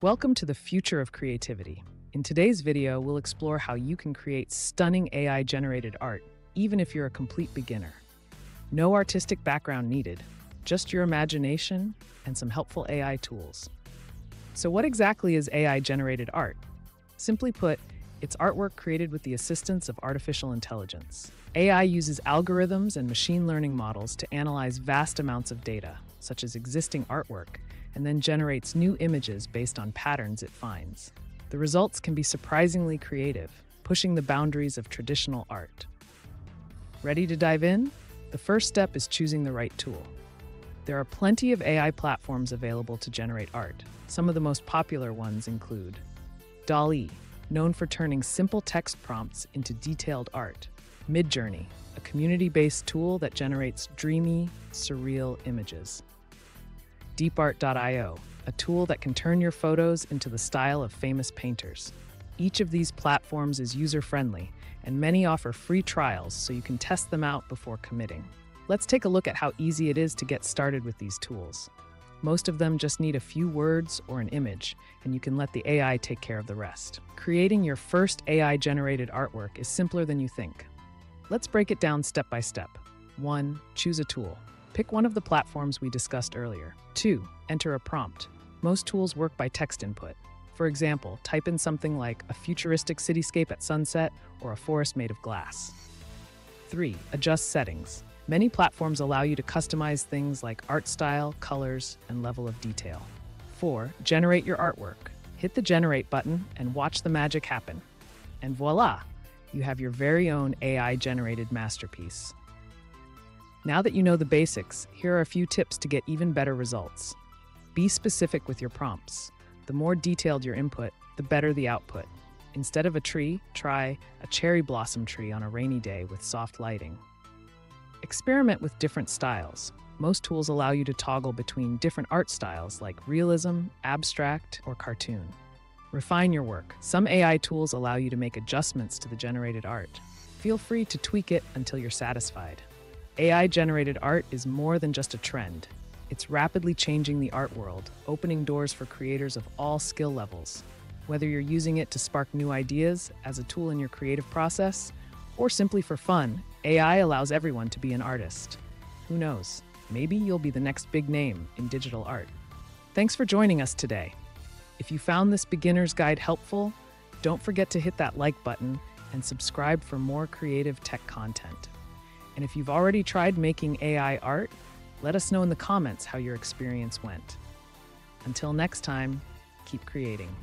Welcome to the future of creativity. In today's video, we'll explore how you can create stunning AI-generated art, even if you're a complete beginner. No artistic background needed, just your imagination and some helpful AI tools. So what exactly is AI-generated art? Simply put, it's artwork created with the assistance of artificial intelligence. AI uses algorithms and machine learning models to analyze vast amounts of data, such as existing artwork, and then generates new images based on patterns it finds. The results can be surprisingly creative, pushing the boundaries of traditional art. Ready to dive in? The first step is choosing the right tool. There are plenty of AI platforms available to generate art. Some of the most popular ones include DALL-E, known for turning simple text prompts into detailed art; Midjourney, a community-based tool that generates dreamy, surreal images; deepart.io, a tool that can turn your photos into the style of famous painters. Each of these platforms is user-friendly, and many offer free trials so you can test them out before committing. Let's take a look at how easy it is to get started with these tools. Most of them just need a few words or an image, and you can let the AI take care of the rest. Creating your first AI-generated artwork is simpler than you think. Let's break it down step by step. 1. Choose a tool. Pick one of the platforms we discussed earlier. 2. Enter a prompt. Most tools work by text input. For example, type in something like a futuristic cityscape at sunset or a forest made of glass. 3. Adjust settings. Many platforms allow you to customize things like art style, colors, and level of detail. 4. Generate your artwork. Hit the Generate button and watch the magic happen. And voila! You have your very own AI-generated masterpiece. Now that you know the basics, here are a few tips to get even better results. Be specific with your prompts. The more detailed your input, the better the output. Instead of a tree, try a cherry blossom tree on a rainy day with soft lighting. Experiment with different styles. Most tools allow you to toggle between different art styles like realism, abstract, or cartoon. Refine your work. Some AI tools allow you to make adjustments to the generated art. Feel free to tweak it until you're satisfied. AI-generated art is more than just a trend. It's rapidly changing the art world, opening doors for creators of all skill levels. Whether you're using it to spark new ideas as a tool in your creative process, or simply for fun, AI allows everyone to be an artist. Who knows? Maybe you'll be the next big name in digital art. Thanks for joining us today. If you found this beginner's guide helpful, don't forget to hit that like button and subscribe for more creative tech content. And if you've already tried making AI art, let us know in the comments how your experience went. Until next time, keep creating.